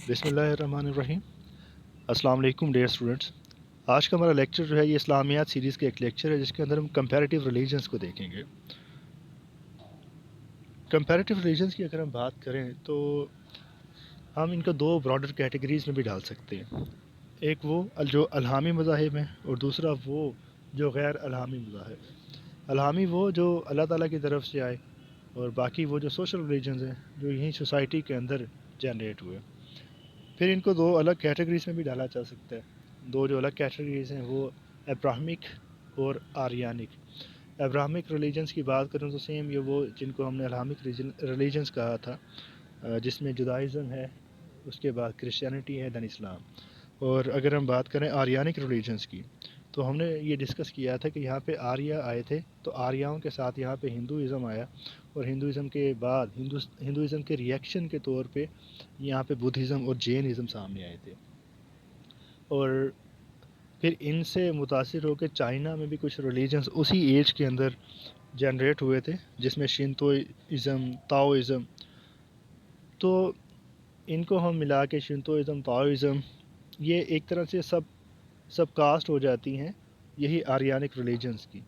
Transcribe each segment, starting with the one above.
بسم اللہ الرحمن الرحیم۔ السلام علیکم ڈیئر اسٹوڈنٹس۔ آج کا ہمارا لیکچر جو ہے یہ اسلامیات سیریز کا ایک لیکچر ہے جس کے اندر ہم کمپیریٹیو ریلیجنس کو دیکھیں گے۔ کمپیریٹیو ریلیجنس کی اگر ہم بات کریں تو ہم ان کو دو براڈر کیٹیگریز میں بھی ڈال سکتے ہیں۔ ایک وہ جو الہامی مذاہب ہیں اور دوسرا وہ جو غیر الہامی مذاہب ہیں۔ الہامی وہ جو اللہ تعالیٰ کی طرف سے آئے اور باقی وہ جو سوشل ریلیجنز ہیں جو یہیں سوسائٹی کے اندر جنریٹ ہوئے۔ پھر ان کو دو الگ کیٹیگریز میں بھی ڈالا جا سکتا ہے۔ دو جو الگ کیٹیگریز ہیں وہ ابراہمک اور آریانک۔ ابراہمک ریلیجنس کی بات کریں تو سیم یہ وہ جن کو ہم نے الہامک ریلیجنس کہا تھا، جس میں جدائزم ہے، اس کے بعد کرسچینٹی ہے، دین اسلام۔ اور اگر ہم بات کریں آریانک ریلیجنس کی تو ہم نے یہ ڈسکس کیا تھا کہ یہاں پہ آریا آئے تھے، تو آریاؤں کے ساتھ یہاں پہ ہندوازم آیا، اور ہندوازم کے بعد ہندوازم کے ریئیکشن کے طور پہ یہاں پہ بدھزم اور جینزم سامنے آئے تھے۔ اور پھر ان سے متاثر ہو کے چائنا میں بھی کچھ ریلیجنس اسی ایج کے اندر جنریٹ ہوئے تھے، جس میں شنتوئزم، تاؤزم۔ تو ان کو ہم ملا کے شنتوئزم، تاؤزم، یہ ایک طرح سے سب کاسٹ ہو جاتی ہیں یہی آریانک ریلیجنس کی۔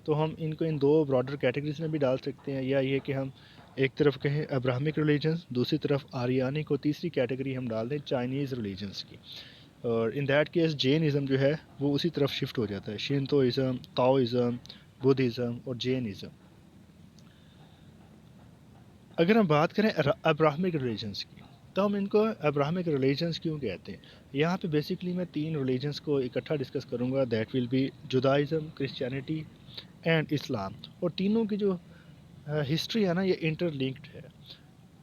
تو ہم ان کو ان دو براڈر کیٹیگریز میں بھی ڈال سکتے ہیں، یا یہ کہ ہم ایک طرف کہیں ابراہمک ریلیجنس، دوسری طرف آریانک، اور تیسری کیٹیگری ہم ڈال دیں چائنیز ریلیجنس کی۔ اور ان دیٹ کیس جینزم جو ہے وہ اسی طرف شفٹ ہو جاتا ہے، شنتوئزم، تاؤزم، بدھزم اور جینزم۔ اگر ہم بات کریں ابراہمک ریلیجنس کی تو ہم ان کو ابراہمک ریلیجنس کیوں کہتے ہیں؟ یہاں پہ بیسکلی میں تین ریلیجنس کو اکٹھا ڈسکس کروں گا، that will be Judaism, Christianity and Islam. اور تینوں کی جو ہسٹری ہے نا یہ انٹر لنکڈ ہے۔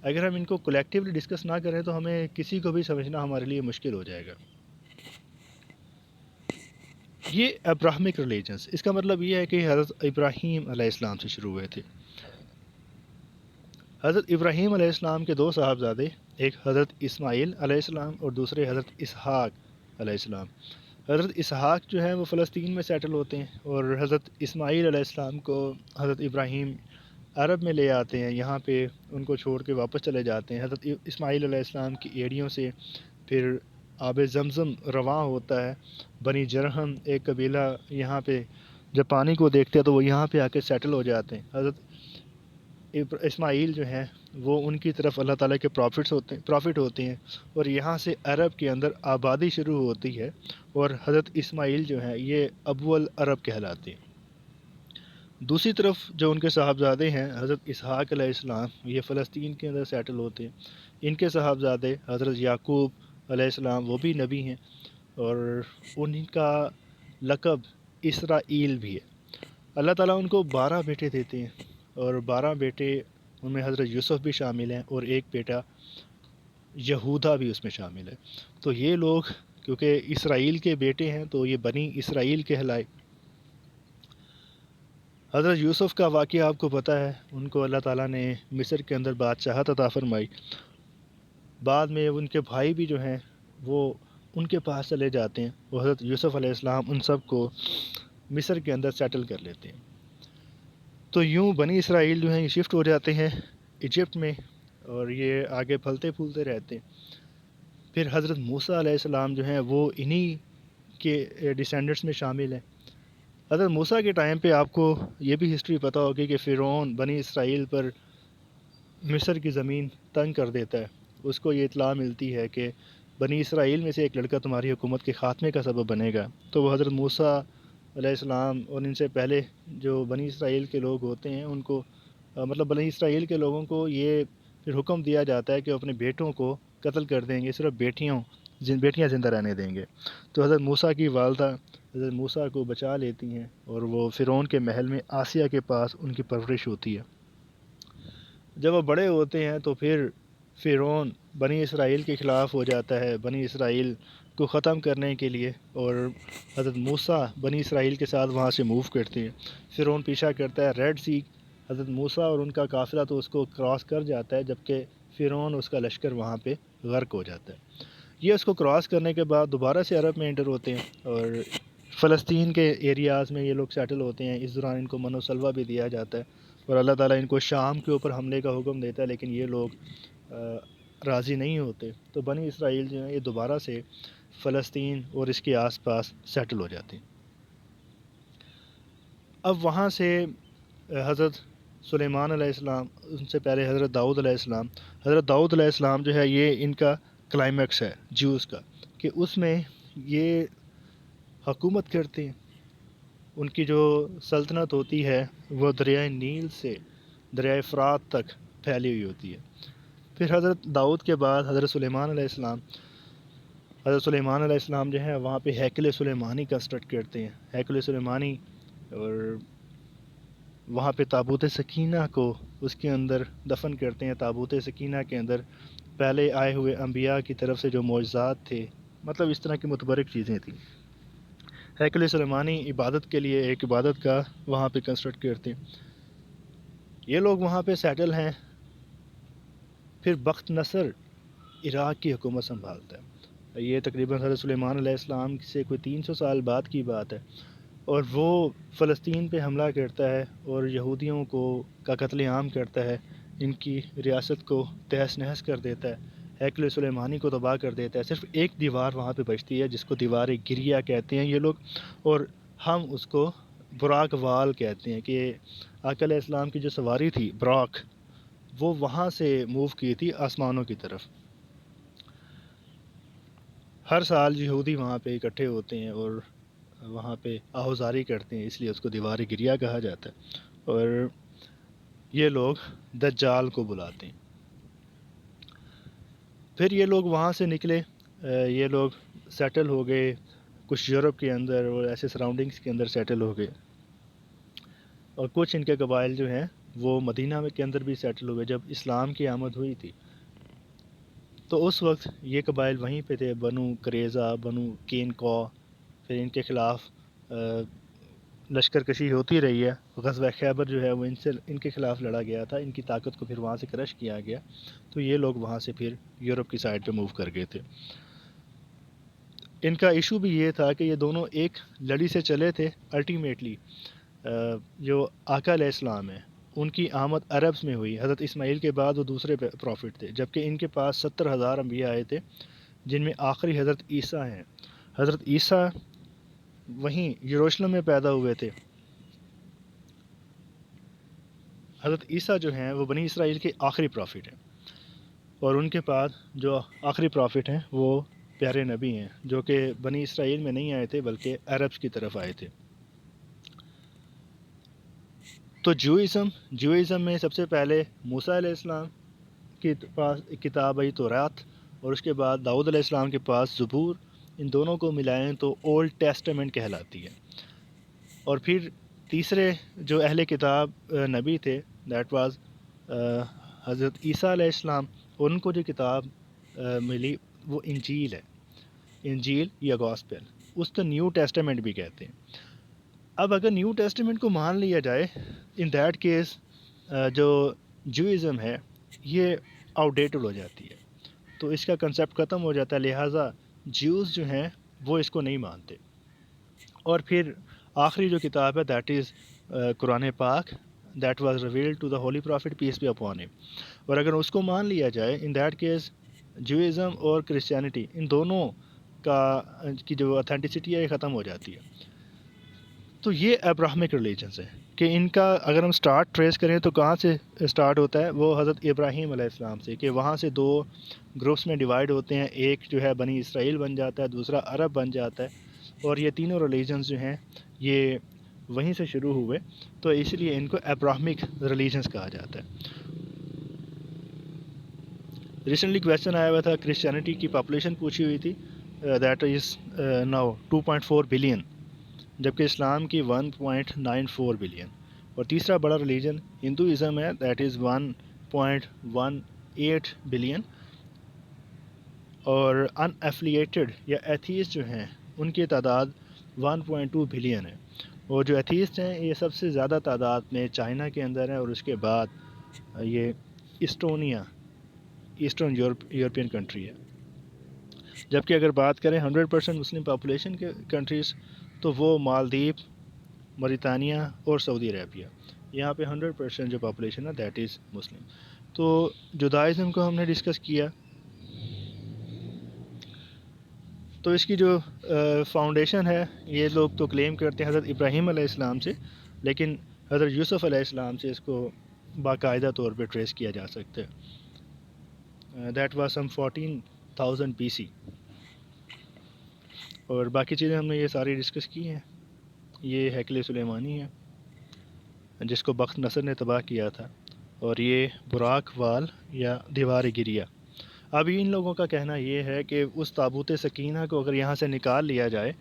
اگر ہم ان کو کولیکٹیولی ڈسکس نہ کریں تو ہمیں کسی کو بھی سمجھنا ہمارے لیے مشکل ہو جائے گا۔ یہ ابراہمک ریلیجنس، اس کا مطلب یہ ہے کہ حضرت ابراہیم علیہ السلام سے شروع ہوئے تھے۔ حضرت ابراہیم علیہ السلام کے دو صاحبزادے، ایک حضرت اسماعیل علیہ السلام اور دوسرے حضرت اسحاق علیہ السلام۔ حضرت اسحاق جو ہیں وہ فلسطین میں سیٹل ہوتے ہیں، اور حضرت اسماعیل علیہ السلام کو حضرت ابراہیم عرب میں لے آتے ہیں، یہاں پہ ان کو چھوڑ کے واپس چلے جاتے ہیں۔ حضرت اسماعیل علیہ السلام کی ایڑیوں سے پھر آب زمزم رواں ہوتا ہے۔ بنی جرہم ایک قبیلہ یہاں پہ جب پانی کو دیکھتے ہیں تو وہ یہاں پہ آ کے سیٹل ہو جاتے ہیں۔ حضرت اسماعیل جو ہیں وہ ان کی طرف اللہ تعالیٰ کے پرافٹ ہوتے ہیں، اور یہاں سے عرب کے اندر آبادی شروع ہوتی ہے، اور حضرت اسماعیل جو ہیں یہ ابو العرب کہلاتے ہیں۔ دوسری طرف جو ان کے صاحبزادے ہیں حضرت اسحاق علیہ السلام، یہ فلسطین کے اندر سیٹل ہوتے ہیں۔ ان کے صاحبزادے حضرت یعقوب علیہ السلام وہ بھی نبی ہیں، اور ان کا لقب اسرائیل بھی ہے۔ اللہ تعالیٰ ان کو 12 بیٹے دیتے ہیں، اور 12 بیٹے ان میں حضرت یوسف بھی شامل ہیں، اور ایک بیٹا یہودا بھی اس میں شامل ہے۔ تو یہ لوگ کیونکہ اسرائیل کے بیٹے ہیں تو یہ بنی اسرائیل کہلائے۔ حضرت یوسف کا واقعہ آپ کو پتہ ہے، ان کو اللہ تعالیٰ نے مصر کے اندر بادشاہت عطا فرمائی۔ بعد میں ان کے بھائی بھی جو ہیں وہ ان کے پاس چلے جاتے ہیں، وہ حضرت یوسف علیہ السلام ان سب کو مصر کے اندر سیٹل کر لیتے ہیں۔ تو یوں بنی اسرائیل جو ہیں یہ شفٹ ہو جاتے ہیں ایجپٹ میں، اور یہ آگے پھلتے پھولتے رہتے ہیں۔ پھر حضرت موسیٰ علیہ السلام جو ہیں وہ انہی کے ڈیسینڈنٹس میں شامل ہیں۔ حضرت موسیٰ کے ٹائم پہ آپ کو یہ بھی ہسٹری پتہ ہوگی کہ فرعون بنی اسرائیل پر مصر کی زمین تنگ کر دیتا ہے۔ اس کو یہ اطلاع ملتی ہے کہ بنی اسرائیل میں سے ایک لڑکا تمہاری حکومت کے خاتمے کا سبب بنے گا۔ تو وہ حضرت موسیٰ علیہ السلام اور ان سے پہلے جو بنی اسرائیل کے لوگ ہوتے ہیں ان کو مطلب بنی اسرائیل کے لوگوں کو یہ پھر حکم دیا جاتا ہے کہ وہ اپنے بیٹوں کو قتل کر دیں گے، صرف بیٹیاں زندہ رہنے دیں گے۔ تو حضرت موسیٰ کی والدہ حضرت موسیٰ کو بچا لیتی ہیں، اور وہ فرعون کے محل میں آسیہ کے پاس ان کی پرورش ہوتی ہے۔ جب وہ بڑے ہوتے ہیں تو پھر فرعون بنی اسرائیل کے خلاف ہو جاتا ہے، بنی اسرائیل کو ختم کرنے کے لیے، اور حضرت موسیٰ بنی اسرائیل کے ساتھ وہاں سے موو کرتے ہیں۔ فرعون پیچھا کرتا ہے ریڈ سی، حضرت موسیٰ اور ان کا قافلہ تو اس کو کراس کر جاتا ہے، جبکہ فرعون اس کا لشکر وہاں پہ غرق ہو جاتا ہے۔ یہ اس کو کراس کرنے کے بعد دوبارہ سے عرب میں انٹر ہوتے ہیں، اور فلسطین کے ایریاز میں یہ لوگ سیٹل ہوتے ہیں۔ اس دوران ان کو من و سلوہ بھی دیا جاتا ہے، اور اللہ تعالیٰ ان کو شام کے اوپر حملے کا حکم دیتا ہے، لیکن یہ لوگ راضی نہیں ہوتے تو بنی اسرائیل جو ہیں یہ دوبارہ سے فلسطین اور اس کے آس پاس سیٹل ہو جاتے ہیں۔ اب وہاں سے حضرت سلیمان علیہ السلام، ان سے پہلے حضرت داؤد علیہ السلام، حضرت داؤد علیہ السلام جو ہے یہ ان کا کلائمیکس ہے جیوز کا، کہ اس میں یہ حکومت کرتے ہیں۔ ان کی جو سلطنت ہوتی ہے وہ دریائے نیل سے دریائے فرات تک پھیلی ہوئی ہوتی ہے۔ پھر حضرت داؤد کے بعد حضرت سلیمان علیہ السلام، حضرت سلیمان علیہ السلام جو ہے وہاں پہ ہیکل سلیمانی کنسٹرکٹ کرتے ہیں، ہیکل سلیمانی، اور وہاں پہ تابوت سکینہ کو اس کے اندر دفن کرتے ہیں۔ تابوت سکینہ کے اندر پہلے آئے ہوئے انبیاء کی طرف سے جو معجزات تھے، مطلب اس طرح کی متبرک چیزیں تھیں۔ ہیکل سلیمانی عبادت کے لیے ایک عبادت کا وہاں پہ کنسٹرکٹ کرتے ہیں۔ یہ لوگ وہاں پہ سیٹل ہیں۔ پھر بخت نصر عراق کی حکومت سنبھالتا ہے۔ یہ تقریباً حضرت سلیمان علیہ السلام سے کوئی 300 سال بعد کی بات ہے، اور وہ فلسطین پہ حملہ کرتا ہے اور یہودیوں کا قتل عام کرتا ہے، ان کی ریاست کو تہس نہس کر دیتا ہے، ہیکل سلیمانی کو تباہ کر دیتا ہے۔ صرف ایک دیوار وہاں پہ بچتی ہے جس کو دیوار گریہ کہتے ہیں یہ لوگ، اور ہم اس کو براق وال کہتے ہیں، کہ آقا علیہ السلام کی جو سواری تھی براق، وہ وہاں سے موو کی تھی آسمانوں کی طرف۔ ہر سال یہودی وہاں پہ اکٹھے ہوتے ہیں اور وہاں پہ آہوزاری کرتے ہیں، اس لیے اس کو دیوار گریہ کہا جاتا ہے، اور یہ لوگ دجال کو بلاتے ہیں۔ پھر یہ لوگ وہاں سے نکلے، یہ لوگ سیٹل ہو گئے کچھ یورپ کے اندر اور ایسے سراؤنڈنگس کے اندر سیٹل ہو گئے، اور کچھ ان کے قبائل جو ہیں وہ مدینہ کے اندر بھی سیٹل ہوئے۔ جب اسلام کی آمد ہوئی تھی تو اس وقت یہ قبائل وہیں پہ تھے، بنو قریظہ، بنو کینکو، پھر ان کے خلاف لشکر کشی ہوتی رہی ہے۔ غزوہ خیبر جو ہے وہ ان کے خلاف لڑا گیا تھا، ان کی طاقت کو پھر وہاں سے کرش کیا گیا، تو یہ لوگ وہاں سے پھر یورپ کی سائڈ پہ موو کر گئے تھے۔ ان کا ایشو بھی یہ تھا کہ یہ دونوں ایک لڑی سے چلے تھے۔ الٹیمیٹلی جو آقا علیہ السلام ہیں ان کی آمد عربز میں ہوئی، حضرت اسماعیل کے بعد وہ دوسرے پروفٹ تھے، جبکہ ان کے پاس 70,000 انبیاء آئے تھے، جن میں آخری حضرت عیسیٰ ہیں۔ حضرت عیسیٰ وہیں یروشلم میں پیدا ہوئے تھے۔ حضرت عیسیٰ جو ہیں وہ بنی اسرائیل کے آخری پروفٹ ہیں، اور ان کے بعد جو آخری پروفٹ ہیں وہ پیارے نبی ہیں، جو کہ بنی اسرائیل میں نہیں آئے تھے بلکہ عربز کی طرف آئے تھے۔ تو جوئزم میں سب سے پہلے موسیٰ علیہ السلام کے پاس ایک کتاب آئی تورات، اور اس کے بعد داؤد علیہ السلام کے پاس زبور، ان دونوں کو ملائیں تو اولڈ ٹیسٹمنٹ کہلاتی ہے۔ اور پھر تیسرے جو اہل کتاب نبی تھے، دیٹ واز حضرت عیسیٰ علیہ السلام، ان کو جو کتاب ملی وہ انجیل ہے، انجیل یا گاسپل، اس کو نیو ٹیسٹمنٹ بھی کہتے ہیں۔ اب اگر نیو ٹیسٹمنٹ کو مان لیا جائے، ان دیٹ کیس جو جوئزم ہے یہ آؤٹ ڈیٹڈ ہو جاتی ہے، تو اس کا کنسیپٹ ختم ہو جاتا ہے، لہٰذا جیوز جو ہیں وہ اس کو نہیں مانتے۔ اور پھر آخری جو کتاب ہے دیٹ از قرآن پاک، that was revealed to the holy prophet peace be upon him, اور اگر اس کو مان لیا جائے ان دیٹ کیس جوئزم اور کرسچینٹی ان دونوں کی جو اتھینٹسٹی ہے یہ ختم ہو جاتی ہے۔ تو یہ ابراہمک ریلیجنس ہیں کہ ان کا اگر ہم سٹارٹ ٹریس کریں تو کہاں سے سٹارٹ ہوتا ہے، وہ حضرت ابراہیم علیہ السلام سے، کہ وہاں سے دو گروپس میں ڈیوائیڈ ہوتے ہیں، ایک جو ہے بنی اسرائیل بن جاتا ہے، دوسرا عرب بن جاتا ہے، اور یہ تینوں ریلیجنس جو ہیں یہ وہیں سے شروع ہوئے، تو اس لیے ان کو ابراہمک ریلیجنس کہا جاتا ہے۔ ریسنٹلی کویسچن آیا ہوا تھا، کرسچینٹی کی پاپولیشن پوچھی ہوئی تھی، دیٹ از ناؤ 2.4 بلین، جبکہ اسلام کی 1.94 بلین، اور تیسرا بڑا ریلیجن ہندوازم ہے، دیٹ از 1.18 بلین، اور ان ایفیلیٹڈ یا ایتھیسٹ جو ہیں ان کی تعداد 1.2 بلین ہے، اور جو ایتھیسٹ ہیں یہ سب سے زیادہ تعداد میں چائنا کے اندر ہے، اور اس کے بعد یہ اسٹونیا، ایسٹرن یورپین کنٹری ہے۔ جبکہ اگر بات کریں 100% مسلم پاپولیشن کے کنٹریز تو وہ مالدیپ، موریتانیہ اور سعودی عربیہ، یہاں پہ 100% جو پاپولیشن ہے دیٹ از مسلم۔ تو جدائزم کو ہم نے ڈسکس کیا، تو اس کی جو فاؤنڈیشن ہے یہ لوگ تو کلیم کرتے ہیں حضرت ابراہیم علیہ السلام سے، لیکن حضرت یوسف علیہ السلام سے اس کو باقاعدہ طور پہ ٹریس کیا جا سکتا ہے. That was some 14,000 BC. اور باقی چیزیں ہم نے یہ ساری ڈسکس کی ہیں. یہ ہیکل سلیمانی ہے جس کو بخت نصر نے تباہ کیا تھا، اور یہ براق وال یا دیوار گریا. اب ان لوگوں کا کہنا یہ ہے کہ اس تابوت سکینہ کو اگر یہاں سے نکال لیا جائے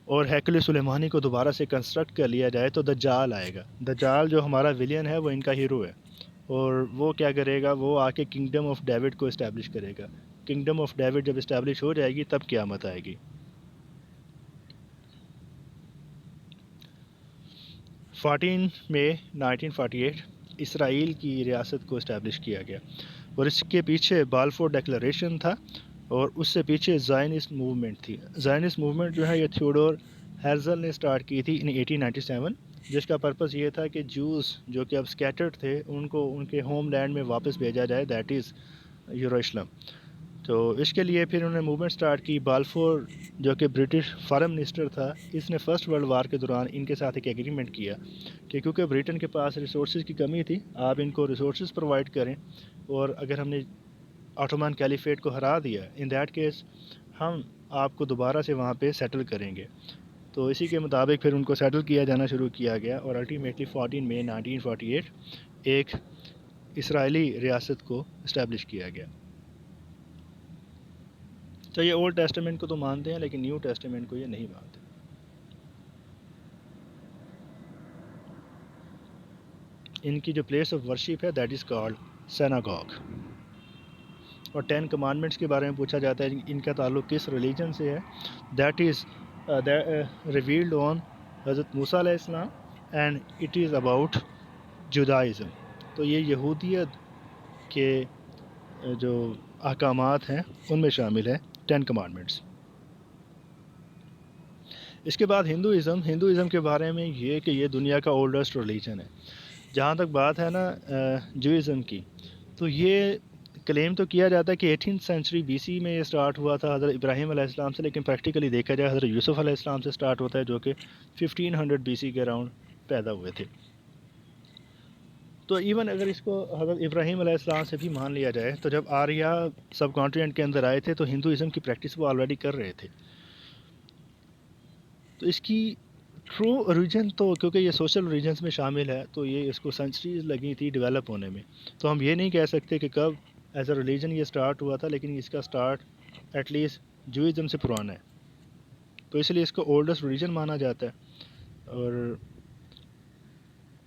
اور ہیکل سلیمانی کو دوبارہ سے کنسٹرکٹ کر لیا جائے تو دجال آئے گا. دجال جو ہمارا ولین ہے وہ ان کا ہیرو ہے، اور وہ کیا کرے گا، وہ آ کے کنگڈم آف ڈیوڈ کو اسٹیبلش کرے گا. کنگڈم آف ڈیوڈ جب اسٹیبلش ہو جائے گی تب قیامت آئے گی. 14 مئی 1948 اسرائیل کی ریاست کو اسٹیبلش کیا گیا، اور اس کے پیچھے بالفور ڈیکلریشن تھا، اور اس سے پیچھے زائنسٹ موومنٹ تھی. زائنسٹ موومنٹ جو ہے یہ تھیوڈور ہیرزل نے اسٹارٹ کی تھی ان 1897، جس کا پرپس یہ تھا کہ جوز جو کہ اب سکیٹرڈ تھے ان کو ان کے ہوم لینڈ میں واپس بھیجا جائے، دیٹ از یروشلم. تو اس کے لیے پھر انہوں نے موومنٹ سٹارٹ کی. بالفور جو کہ برٹش فارم منسٹر تھا، اس نے فرسٹ ورلڈ وار کے دوران ان کے ساتھ ایک ایگریمنٹ کیا کہ کیونکہ برٹن کے پاس ریسورسز کی کمی تھی، آپ ان کو ریسورسز پرووائڈ کریں، اور اگر ہم نے آٹومان کیلیفیٹ کو ہرا دیا ان دیٹ کیس ہم آپ کو دوبارہ سے وہاں پہ سیٹل کریں گے. تو اسی کے مطابق پھر ان کو سیٹل کیا جانا شروع کیا گیا، اور الٹیمیٹلی 14 مئی 1948 ایک اسرائیلی ریاست کو اسٹیبلش کیا گیا. تو یہ اولڈ ٹیسٹمنٹ کو تو مانتے ہیں لیکن نیو ٹیسٹمنٹ کو یہ نہیں مانتے. ان کی جو پلیس آف ورشپ ہے دیٹ از کالڈ سیناگوگ. اور 10 کمانڈمنٹس کے بارے میں پوچھا جاتا ہے ان کا تعلق کس ریلیجن سے ہے، دیٹ از ریویلڈ آن حضرت موسیٰ علیہ السلام اینڈ اٹ از اباؤٹ جودائزم. تو یہ یہودیت کے جو احکامات ہیں ان میں شامل ہے 10 کمانڈمنٹس. اس کے بعد ہندوازم کے بارے میں یہ کہ یہ دنیا کا اولڈسٹ ریلیجن ہے. جہاں تک بات ہے نا جوئزم کی، تو یہ کلیم تو کیا جاتا ہے کہ 18th سینچری BC میں یہ سٹارٹ ہوا تھا حضرت ابراہیم علیہ السلام سے، لیکن پریکٹیکلی دیکھا جائے حضرت یوسف علیہ السلام سے سٹارٹ ہوتا ہے جو کہ 1500 BC کے اراؤنڈ پیدا ہوئے تھے. تو ایون اگر اس کو حضرت ابراہیم علیہ السلام سے بھی مان لیا جائے تو جب آریہ سب کانٹیننٹ کے اندر آئے تھے تو ہندوازم کی پریکٹس وہ آلریڈی کر رہے تھے. تو اس کی ٹرو اوریجن تو کیونکہ یہ سوشل ریجنس میں شامل ہے تو یہ اس کو سینچریز لگی تھی ڈیولپ ہونے میں. تو ہم یہ نہیں کہہ سکتے کہ کب ایز اے ریلیجن یہ سٹارٹ ہوا تھا، لیکن اس کا سٹارٹ ایٹ لیسٹ جوئزم سے پرانا ہے، تو اس لیے اس کو اولڈسٹ ریلیجن مانا جاتا ہے. اور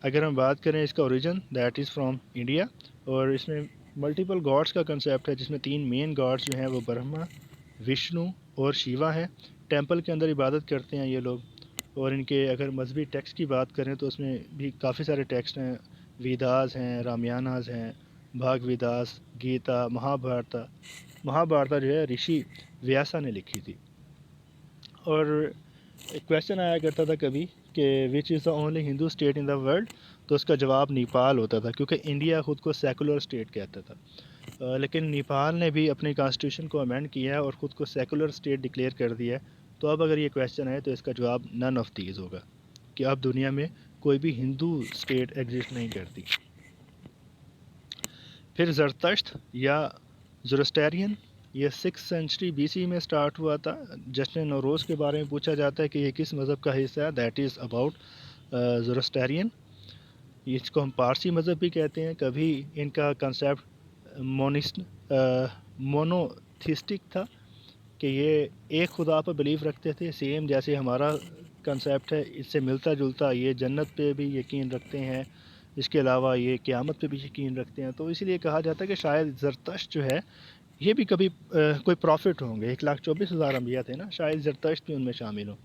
اگر ہم بات کریں اس کا origin that is from India, اور اس میں ملٹیپل گاڈس کا کنسیپٹ ہے جس میں 3 مین گاڈس جو ہیں وہ برہما، وشنو اور شیوا ہیں. ٹیمپل کے اندر عبادت کرتے ہیں یہ لوگ. اور ان کے اگر مذہبی ٹیکسٹ کی بات کریں تو اس میں بھی کافی سارے ٹیکسٹ ہیں. ویداز ہیں، رامیاناز ہیں، بھاگ ویداس، گیتا، مہابھارتا جو ہے رشی ویاسا نے لکھی تھی. اور ایک کویشچن آیا کرتا تھا کبھی کہ which is the only Hindu state in the world, تو اس کا جواب نیپال ہوتا تھا، کیونکہ انڈیا خود کو سیکولر اسٹیٹ کہتا تھا. لیکن نیپال نے بھی اپنی کانسٹیٹیوشن کو امینڈ کیا ہے اور خود کو سیکولر اسٹیٹ ڈکلیئر کر دیا ہے. تو اب اگر یہ کویشچن ہے تو اس کا جواب نن آف دیز ہوگا کہ اب دنیا میں کوئی بھی ہندو اسٹیٹ ایگزسٹ نہیں کرتی. پھر زرتشت یا زورسٹیرین یہ 6th سینچری BC میں سٹارٹ ہوا تھا. جشن نوروز کے بارے میں پوچھا جاتا ہے کہ یہ کس مذہب کا حصہ ہے، دیٹ از اباؤٹ زورسٹیرین. اس کو ہم پارسی مذہب بھی کہتے ہیں. کبھی ان کا کنسیپٹ مونوتھیسٹک تھا کہ یہ ایک خدا پر بلیف رکھتے تھے، سیم جیسے ہمارا کنسیپٹ ہے، اس سے ملتا جلتا. یہ جنت پہ بھی یقین رکھتے ہیں، اس کے علاوہ یہ قیامت پہ بھی یقین رکھتے ہیں. تو اسی لیے کہا جاتا ہے کہ شاید زرتشت جو ہے یہ بھی کبھی کوئی پروفٹ ہوں گے. 1,24,000 انبیاء تھے نا، شاید زرتشت بھی ان میں شامل ہوں.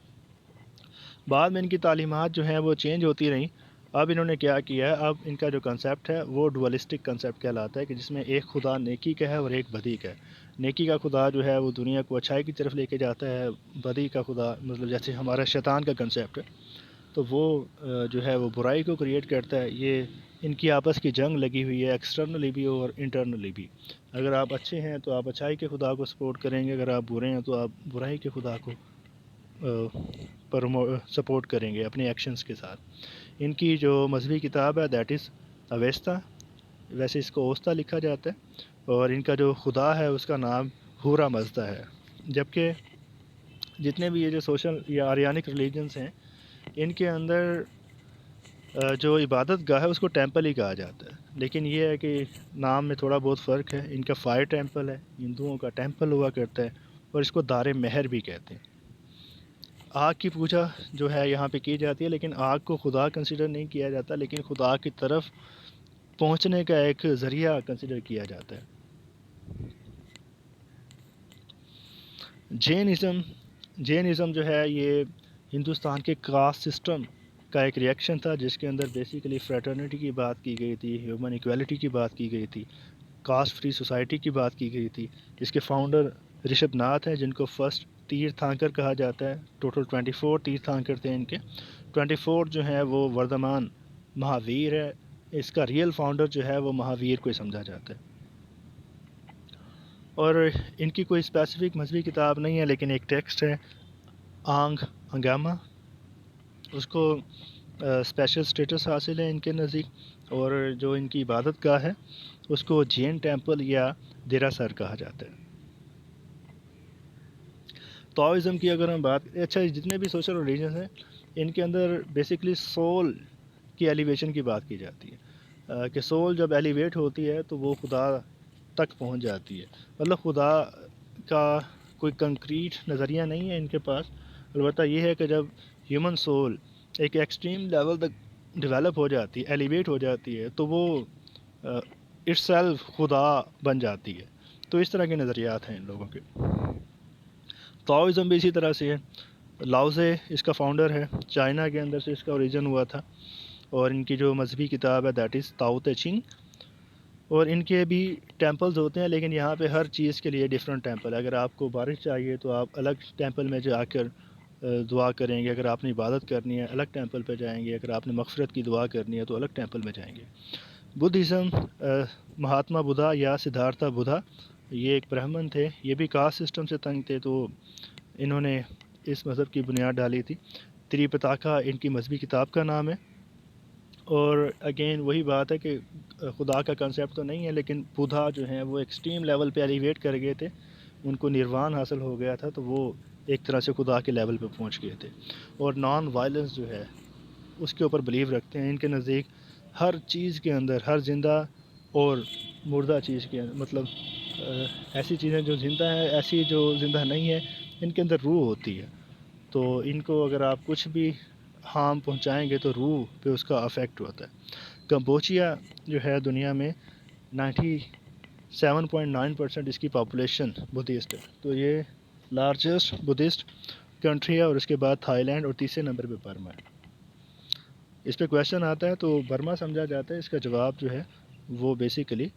بعد میں ان کی تعلیمات جو ہیں وہ چینج ہوتی رہیں. اب انہوں نے کیا کیا ہے، اب ان کا جو کنسیپٹ ہے وہ ڈوالسٹک کنسیپٹ کہلاتا ہے، کہ جس میں ایک خدا نیکی کا ہے اور ایک بدی کا ہے. نیکی کا خدا جو ہے وہ دنیا کو اچھائی کی طرف لے کے جاتا ہے، بدی کا خدا مطلب جیسے ہمارا شیطان کا کنسیپٹ ہے تو وہ جو ہے وہ برائی کو کریٹ کرتا ہے. یہ ان کی آپس کی جنگ لگی ہوئی ہے ایکسٹرنلی بھی اور انٹرنلی بھی. اگر آپ اچھے ہیں تو آپ اچھائی کے خدا کو سپورٹ کریں گے, اگر آپ برے ہیں تو آپ برائی کے خدا کو سپورٹ کریں گے اپنے ایکشنز کے ساتھ. ان کی جو مذہبی کتاب ہے دیٹ از اویستا, ویسے اس کو اوستا لکھا جاتا ہے, اور ان کا جو خدا ہے اس کا نام ہورا مزدا ہے. جبکہ جتنے بھی یہ جو سوشل یا آریانک ریلیجنس ہیں ان کے اندر جو عبادت گاہ ہے اس کو ٹیمپل ہی کہا جاتا ہے, لیکن یہ ہے کہ نام میں تھوڑا بہت فرق ہے. ان کا فائر ٹیمپل ہے, ہندوؤں کا ٹیمپل ہوا کرتا ہے, اور اس کو دار مہر بھی کہتے ہیں. آگ کی پوجا جو ہے یہاں پہ کی جاتی ہے, لیکن آگ کو خدا کنسیڈر نہیں کیا جاتا, لیکن خدا کی طرف پہنچنے کا ایک ذریعہ کنسیڈر کیا جاتا ہے. جینزم جو ہے یہ ہندوستان کے کاسٹ سسٹم کا ایک ریئیکشن تھا, جس کے اندر بیسیکلی فریٹرنیٹی کی بات کی گئی تھی, ہیومن ایکویلٹی کی بات کی گئی تھی, کاسٹ فری سوسائٹی کی بات کی گئی تھی. اس کے فاؤنڈر رشبھ ناتھ ہیں, جن کو فرسٹ تیرتھانکر کہا جاتا ہے. ٹوٹل 24 تیرتھانکر تھے ان کے. 24 جو ہے وہ وردھمان مہاویر ہے, اس کا ریئل فاؤنڈر جو ہے وہ مہاویر کو ہی سمجھا جاتا ہے. اور ان کی کوئی اسپیسیفک مذہبی کتاب نہیں ہے, لیکن ایک ٹیکسٹ ہے آنگ انگاما, اس کو اسپیشل سٹیٹس حاصل ہے ان کے نزدیک. اور جو ان کی عبادت گاہ ہے اس کو جین ٹیمپل یا دیراسر کہا جاتا ہے. تاؤزم کی اگر ہم بات کریں, اچھا جتنے بھی سوشل ریلیجنس ہیں ان کے اندر بیسیکلی سول کی ایلیویشن کی بات کی جاتی ہے, کہ سول جب ایلیویٹ ہوتی ہے تو وہ خدا تک پہنچ جاتی ہے. مطلب خدا کا کوئی کنکریٹ نظریہ نہیں ہے ان کے پاس, البتہ یہ ہے کہ جب ہیومن سول ایک ایکسٹریم لیول تک ڈیولپ ہو جاتی ہے, ایلیویٹ ہو جاتی ہے, تو وہ اٹ سیلف خدا بن جاتی ہے. تو اس طرح کے نظریات ہیں ان لوگوں کے. تاؤزم بھی اسی طرح سے ہے. لاؤزے اس کا فاؤنڈر ہے, چائنا کے اندر سے اس کا اوریجن ہوا تھا, اور ان کی جو مذہبی کتاب ہے دیٹ از تاؤ تے چنگ. اور ان کے بھی ٹیمپلز ہوتے ہیں, لیکن یہاں پہ ہر چیز کے لیے ڈیفرنٹ ٹیمپل ہے. اگر آپ کو بارش چاہیے تو آپ الگ ٹیمپل میں جا کر دعا کریں گے, اگر آپ نے عبادت کرنی ہے الگ ٹیمپل پہ جائیں گے, اگر آپ نے مغفرت کی دعا کرنی ہے تو الگ ٹیمپل میں جائیں گے. بدھزم, مہاتما بدھا یا سدھارتھا بدھا, یہ ایک برہمن تھے, یہ بھی کاسٹ سسٹم سے تنگ تھے, تو انہوں نے اس مذہب کی بنیاد ڈالی تھی. تریپتاکا ان کی مذہبی کتاب کا نام ہے. اور اگین وہی بات ہے کہ خدا کا کنسیپٹ تو نہیں ہے, لیکن بدھا جو ہیں وہ ایکسٹریم لیول پہ ایلیویٹ کر گئے تھے, ان کو نروان حاصل ہو گیا تھا, تو وہ ایک طرح سے خدا کے لیول پہ پہنچ گئے تھے. اور نان وائلنس جو ہے اس کے اوپر بلیو رکھتے ہیں. ان کے نزدیک ہر چیز کے اندر, ہر زندہ اور مردہ چیز کے اندر, مطلب ایسی چیزیں جو زندہ ہیں ایسی جو زندہ نہیں ہے, ان کے اندر روح ہوتی ہے. تو ان کو اگر آپ کچھ بھی ہارم پہنچائیں گے تو روح پہ اس کا افیکٹ ہوتا ہے. کمبوچیا جو ہے دنیا میں 97.9% اس کی پاپولیشن بدھسٹ ہے, تو یہ لارجسٹ بدھسٹ کنٹری ہے, اور اس کے بعد تھائی لینڈ, اور تیسرے نمبر پہ برما ہے. اس پہ کویشچن آتا ہے تو برما سمجھا جاتا ہے, اس کا جواب جو ہے وہ بیسیکلی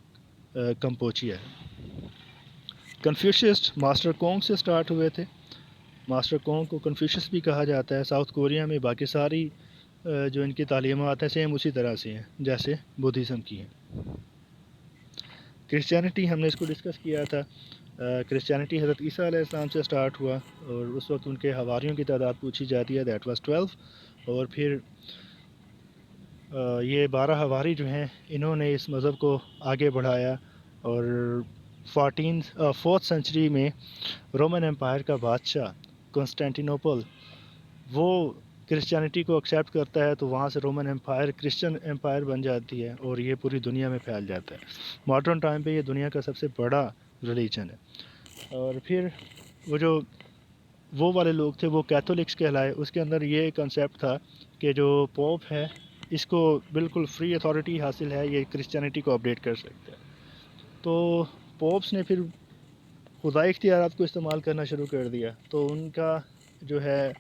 کمبوچیا ہے. کنفیوشسٹ ماسٹر کونگ سے سٹارٹ ہوئے تھے. ماسٹر کونگ کو کنفیوشس بھی کہا جاتا ہے ساؤتھ کوریا میں. باقی ساری جو ان کی تعلیمات ہیں سیم اسی طرح سے ہیں جیسے بدھزم کی ہیں. کرسچینٹی ہم نے اس کو ڈسکس کیا تھا. کرسچینٹی حضرت عیسیٰ علیہ السلام سے سٹارٹ ہوا, اور اس وقت ان کے حواریوں کی تعداد پوچھی جاتی ہے, دیٹ واز 12. اور پھر یہ 12 حواری جو ہیں انہوں نے اس مذہب کو آگے بڑھایا, اور 4th سینچری میں رومن امپائر کا بادشاہ کنسٹینٹینوپل وہ کرسچینٹی کو ایکسیپٹ کرتا ہے, تو وہاں سے رومن امپائر کرسچن امپائر بن جاتی ہے, اور یہ پوری دنیا میں پھیل جاتا ہے. ماڈرن ٹائم پہ یہ دنیا کا سب سے بڑا ریلیجن ہے. اور پھر وہ والے لوگ تھے وہ کیتھولکس کہلائے. اس کے اندر یہ کنسیپٹ تھا کہ جو پوپ ہے اس کو بالکل فری اتھارٹی حاصل ہے, یہ کرسچینٹی کو اپڈیٹ کر سکتا ہے. تو پوپس نے پھر خدائی اختیارات کو استعمال کرنا شروع کر دیا, تو ان کا جو ہے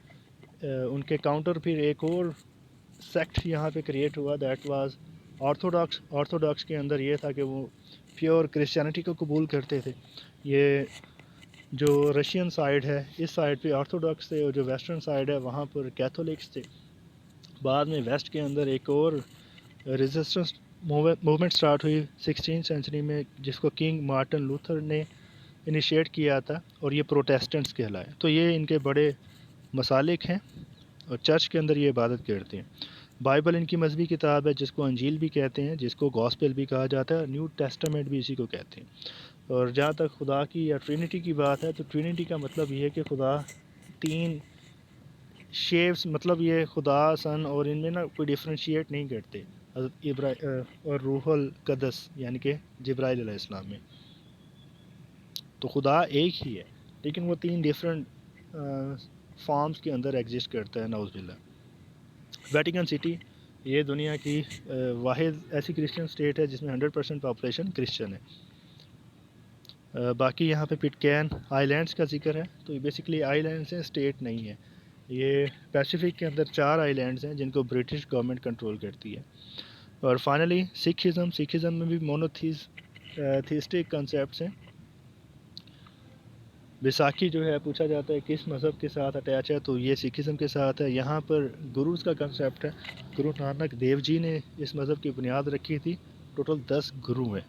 ان کے کاؤنٹر پھر ایک اور سیکٹ یہاں پہ کریٹ ہوا, دیٹ واز آرتھوڈاکس. آرتھوڈاکس کے اندر یہ تھا کہ وہ پیور کرسچینٹی کو قبول کرتے تھے. یہ جو رشین سائڈ ہے اس سائڈ پہ آرتھوڈاکس تھے, اور جو ویسٹرن سائڈ ہے وہاں پر کیتھولکس تھے. بعد میں ویسٹ کے اندر ایک اور ریزسٹنس موومنٹ سٹارٹ ہوئی 16 سینچری میں، جس کو کنگ مارٹن لوتھر نے انیشیٹ کیا تھا، اور یہ پروٹیسٹنٹس کہلائے. تو یہ ان کے بڑے مسالک ہیں، اور چرچ کے اندر یہ عبادت کرتے ہیں. بائبل ان کی مذہبی کتاب ہے، جس کو انجیل بھی کہتے ہیں، جس کو گاسپل بھی کہا جاتا ہے، اور نیو ٹیسٹامنٹ بھی اسی کو کہتے ہیں. اور جہاں تک خدا کی یا ٹرینٹی کی بات ہے، تو ٹرینٹی کا مطلب یہ ہے کہ خدا تین شیپس، مطلب یہ خدا سن اور ان میں نا کوئی ڈفرینشیٹ نہیں کرتے. حضرت اور روح القدس یعنی کہ جبرائیل علیہ السلام میں. تو خدا ایک ہی ہے، لیکن وہ تین ڈفرینٹ فارمز کے اندر ایگزسٹ کرتا ہے. نعوذ باللہ. ویٹیکن سٹی یہ دنیا کی واحد ایسی کرسچن اسٹیٹ ہے جس میں 100% پاپولیشن کرسچن ہے. باقی یہاں پہ پٹکین آئی لینڈس کا ذکر ہے، تو یہ بیسکلی آئی لینڈس ہیں، اسٹیٹ نہیں ہے. یہ پیسیفک کے اندر 4 آئی لینڈز ہیں جن کو برٹش گورنمنٹ کنٹرول کرتی ہے. اور فائنلی سکھزم میں بھی تھیسٹک کنسیپٹس ہیں. بیساکھی جو ہے پوچھا جاتا ہے کس مذہب کے ساتھ اٹیچ ہے، تو یہ سکھزم کے ساتھ ہے. یہاں پر گروز کا کنسیپٹ ہے. گرو نانک دیو جی نے اس مذہب کی بنیاد رکھی تھی. ٹوٹل 10 گرو ہیں.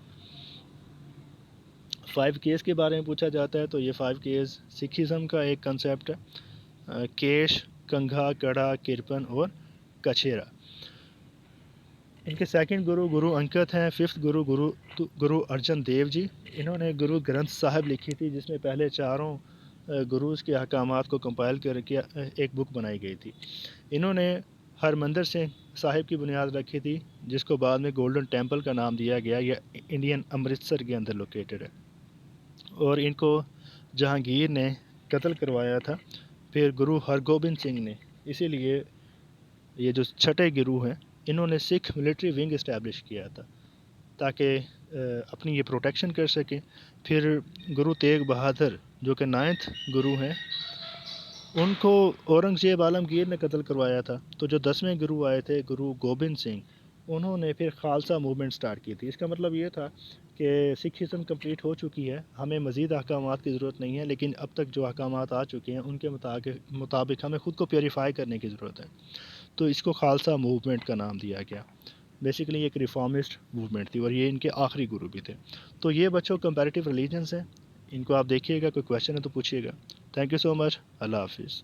5 کیز کے بارے میں پوچھا جاتا ہے، تو یہ 5 کیز سکھزم کا ایک کنسیپٹ ہے. کیش، کنگھا، کڑا، کرپن اور کچھیرا. ان کے سیکنڈ گرو انکت ہیں. 5th گرو ارجن دیو جی. انہوں نے گرو گرنتھ صاحب لکھی تھی، جس میں پہلے 4 گروز کے احکامات کو کمپائل کر کے ایک بک بنائی گئی تھی. انہوں نے ہرمندر سنگھ صاحب کی بنیاد رکھی تھی، جس کو بعد میں گولڈن ٹیمپل کا نام دیا گیا. یہ انڈین امرتسر کے اندر لوکیٹڈ ہے. اور ان کو جہانگیر نے قتل کروایا تھا. پھر گرو ہرگوبند سنگھ نے، اسی لیے یہ جو چھٹے گرو ہیں، انہوں نے سکھ ملٹری ونگ اسٹیبلش کیا تھا تاکہ اپنی یہ پروٹیکشن کر سکیں. پھر گرو تیغ بہادر جو کہ 9th گرو ہیں، ان کو اورنگزیب عالمگیر نے قتل کروایا تھا. تو جو 10ویں گرو آئے تھے گرو گوبند سنگھ، انہوں نے پھر خالصہ موومنٹ سٹارٹ کی تھی. اس کا مطلب یہ تھا کہ سکھزم کمپلیٹ ہو چکی ہے، ہمیں مزید احکامات کی ضرورت نہیں ہے، لیکن اب تک جو احکامات آ چکے ہیں ان کے مطابق ہمیں خود کو پیوریفائی کرنے کی ضرورت ہے. تو اس کو خالصہ موومنٹ کا نام دیا گیا. بیسیکلی ایک ریفارمسٹ موومنٹ تھی، اور یہ ان کے آخری گرو بھی تھے. تو یہ بچوں کمپیریٹیو ریلیجنس ہیں. ان کو آپ دیکھیے گا، کوئی کویشچن ہے تو پوچھیے گا. تھینک یو سو مچ. اللہ حافظ.